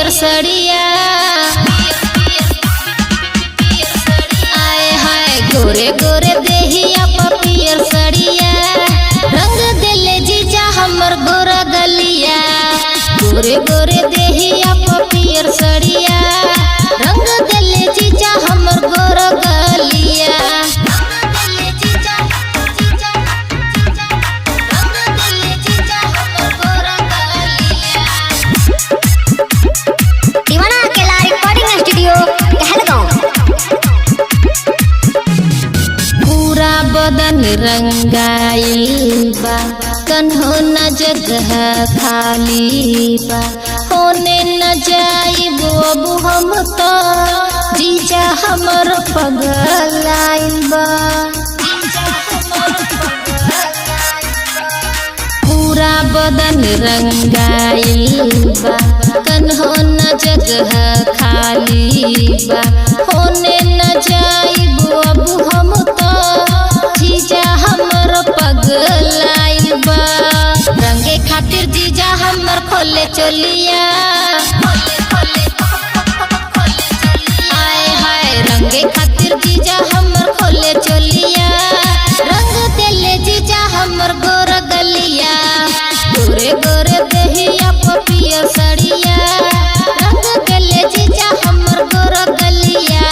पियर सड़िया, आए हाय गोरे गोरे देहिया पर पियर सड़िया, रंग दिले जीजा हमर गोरा गलिया। गोरे गोरे देहिया पर पियर सड़िया, रंग दिले जीजा हमर गोरा गलिया। पूरा बदन रंगाइल बा, कन्हो न जगह खाली बा, होने न जाइब अब हम तो जीजा हमर पगलाइल बा। पूरा बदन रंगाइल बा, कन्हो न जगह खाली बा, होने न जाइब अब हम तो जीजा हमर पगलाइल बा। रंगे खातिर जीजा हमर खोले चलिया, आए हाय रंगे खातिर जीजा हमर खोले चलिया, रंग दिले जीजा हमर गोर गलिया। गोरे गोरे देहिया पर पियर सड़िया, रंग दिले जीजा हमर गोर गलिया।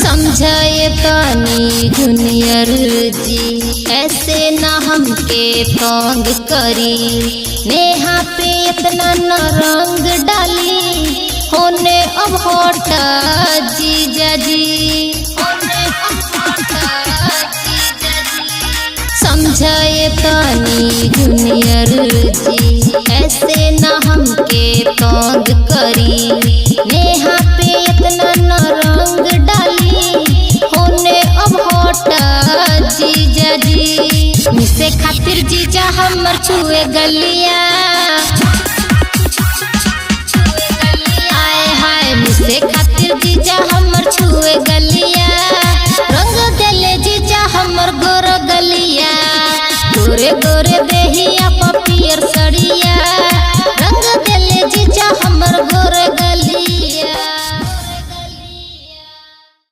समझाए तनी जूनियर जी, ऐसे न हमके तंग करी, नेहा पे इतना न रंग डाली, होने अब होटा जीजा जी। समझाए तनी जूनियर जी, ऐसे न हमके तंग करी, नेहा पे इतना न रंग डाली, होने अब होटा जीजा जी। मिसे खातिर जीजा हमर छुए गलिया, आए हाय मिसे खातिर जीजा हमर छुए गलिया, रंग दिले जीजा हमर गोर गलिया। गोरे गोरे देहिया पर